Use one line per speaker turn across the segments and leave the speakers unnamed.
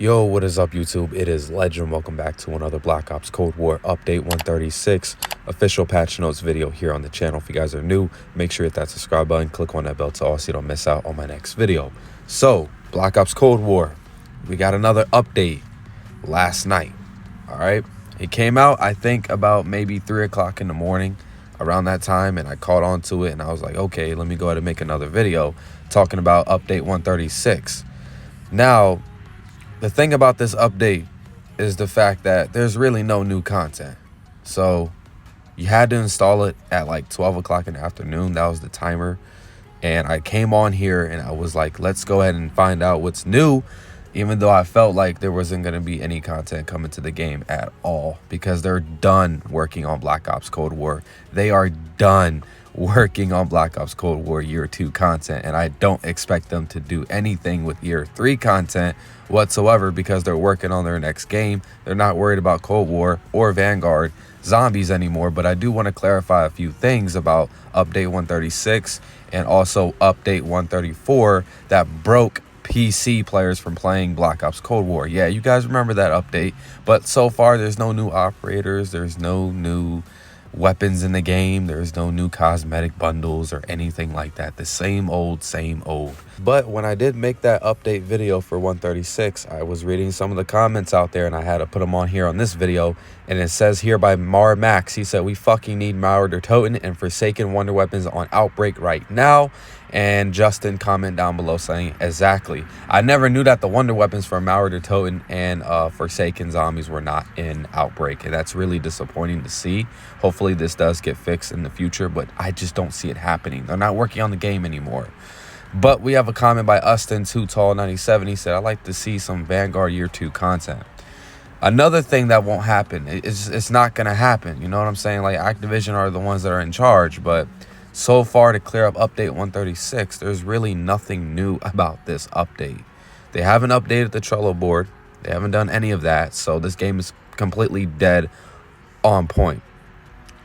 Yo, what is up, YouTube? It is Legend. Welcome back to another Black Ops Cold War Update 136 official patch notes video here on the channel. If you guys are new, make sure you hit that subscribe button, click on that bell to all so you don't miss out on my next video. So, Black Ops Cold War, we got another update last night. All right, it came out, I think, about maybe 3 o'clock in the morning, around that time, and I caught on to it, and I was like, okay, let me go ahead and make another video talking about Update 136. Now, the thing about this update is the fact that there's really no new content. So you had to install it at like 12 o'clock in the afternoon. That was the timer. And I came on here and I was like, let's go ahead and find out what's new, even though I felt like there wasn't going to be any content coming to the game at all, because they're done working on Black Ops Cold War. They are done working on Black Ops Cold War Year 2 content, and I don't expect them to do anything with Year 3 content whatsoever, because they're working on their next game. They're not worried about Cold War or Vanguard zombies anymore. But I do want to clarify a few things about Update 136 and also Update 134 that broke PC players from playing Black Ops Cold War. Yeah, you guys remember that update, but so far there's no new operators, there's no new weapons in the game, there's no new cosmetic bundles or anything like that. The same old. But when I did make that update video for 136, I was reading some of the comments out there and I had to put them on here on this video. And it says here by Mar Max, he said, we fucking need Marauder Toten and Forsaken Wonder Weapons on Outbreak right now. And Justin comment down below saying, exactly. I never knew that the Wonder Weapons for Marauder Toten and Forsaken zombies were not in Outbreak. And that's really disappointing to see. Hopefully this does get fixed in the future, but I just don't see it happening. They're not working on the game anymore. But we have a comment by Ustin2Tall97. He said, I'd like to see some Vanguard Year 2 content. Another thing that won't happen, it's not going to happen. You know what I'm saying? Like, Activision are the ones that are in charge, but so far, to clear up Update 136, there's really nothing new about this update. They haven't updated the Trello board. They haven't done any of that. So this game is completely dead on point.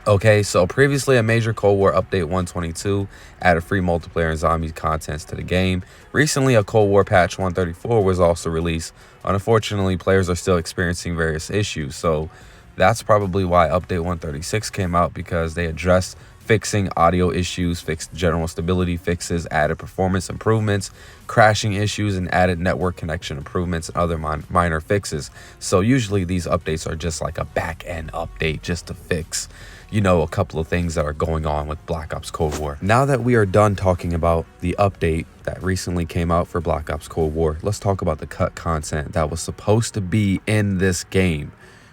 Okay, so previously a major Cold War Update 122 added free multiplayer and zombie contents to the game. Recently, a Cold War patch 134 was also released. Unfortunately, players are still experiencing various issues. So that's probably why Update 136 came out, because they addressed fixing audio issues, fixed general stability fixes, added performance improvements, crashing issues, and added network connection improvements and other minor fixes. So usually these updates are just like a back-end update just to fix, you know, a couple of things that are going on with Black Ops Cold War. Now that we are done talking about the update that recently came out for Black Ops Cold War, let's talk about the cut content that was supposed to be in this game.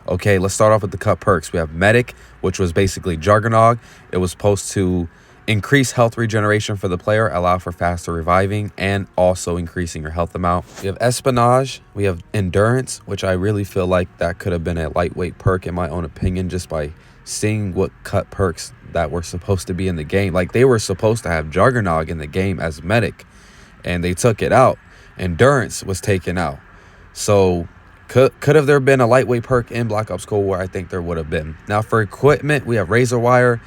Okay, let's start off with the cut perks. We have Medic, which was basically Juggernog. It was supposed to increase health regeneration for the player, allow for faster reviving, and also increasing your health amount. We have Espionage. We have Endurance, which I really feel like that could have been a lightweight perk in my own opinion, just by seeing what cut perks that were supposed to be in the game. Like, they were supposed to have Juggernog in the game as Medic, and they took it out. Endurance was taken out. So could have there been a lightweight perk in Black Ops Cold War? I think there would have been. Now for equipment, we have Razor Wire,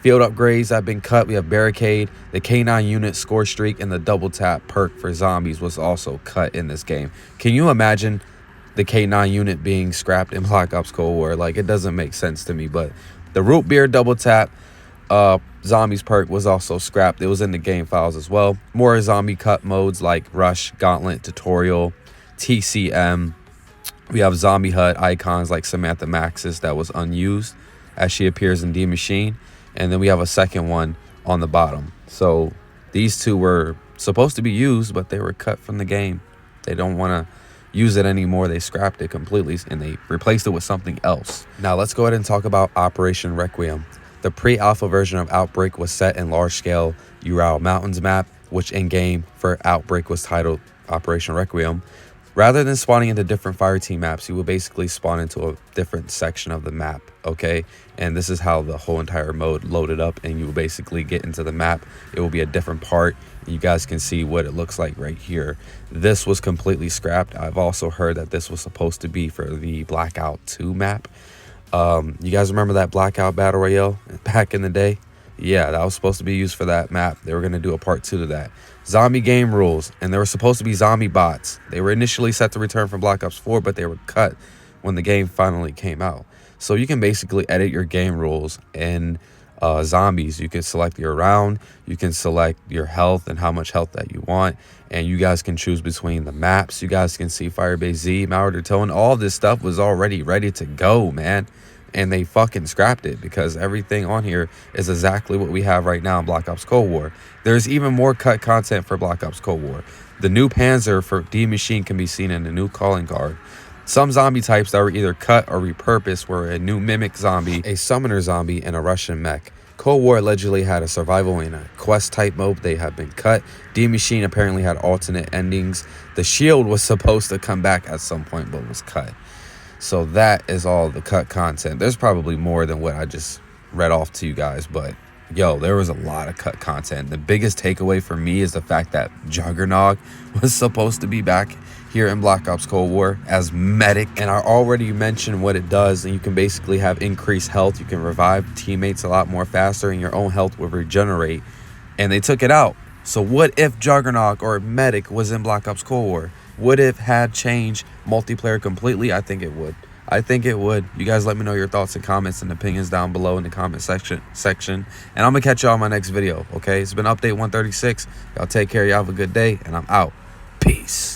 field upgrades that have been cut. We have Barricade, the K9 unit score streak, and the double tap perk for zombies was also cut in this game. Can you imagine the K9 unit being scrapped in Black Ops Cold War? Like, it doesn't make sense to me. But the root beer double tap zombies perk was also scrapped. It was in the game files as well. More zombie cut modes like Rush, Gauntlet, Tutorial, TCM. We have zombie HUD icons like Samantha Maxis that was unused as she appears in D Machine. And then we have a second one on the bottom. So these two were supposed to be used, but they were cut from the game. They don't want to use it anymore. They scrapped it completely and they replaced it with something else. Now let's go ahead and talk about Operation Requiem. The pre-alpha version of Outbreak was set in large-scale Ural Mountains map, which in-game for Outbreak was titled Operation Requiem. Rather than spawning into different fireteam maps, you will basically spawn into a different section of the map, okay? And this is how the whole entire mode loaded up, and you will basically get into the map. It will be a different part. You guys can see what it looks like right here. This was completely scrapped. I've also heard that this was supposed to be for the Blackout 2 map. You guys remember that Blackout Battle Royale back in the day? Yeah, that was supposed to be used for that map. They were going to do a part 2 to that. Zombie game rules, and there were supposed to be zombie bots. They were initially set to return from Black Ops 4, but they were cut when the game finally came out. So you can basically edit your game rules in zombies. You can select your round, you can select your health and how much health that you want, and you guys can choose between the maps. You guys can see Firebase Z, Mauer Tone. All this stuff was already ready to go, man, and they fucking scrapped it because everything on here is exactly what we have right now in Black Ops Cold War. There's even more cut content for Black Ops Cold War. The new Panzer for D Machine can be seen in the new calling card. Some zombie types that were either cut or repurposed were a new mimic zombie, a summoner zombie, and a Russian mech. Cold War allegedly had a survival and a quest type mode. They have been cut. D Machine apparently had alternate endings. The shield was supposed to come back at some point but was cut. So that is all the cut content. There's probably more than what I just read off to you guys, but yo, there was a lot of cut content. The biggest takeaway for me is the fact that Juggernog was supposed to be back here in Black Ops Cold War as medic, and I already mentioned what it does, and you can basically have increased health. You can revive teammates a lot more faster, and your own health will regenerate, and they took it out. So what if Juggernog or medic was in Black Ops Cold War? Would it had changed multiplayer completely? I think it would. I think it would. You guys let me know your thoughts and comments and opinions down below in the comment section. And I'm going to catch y'all in my next video, okay? It's been Update 136. Y'all take care. Y'all have a good day, and I'm out. Peace.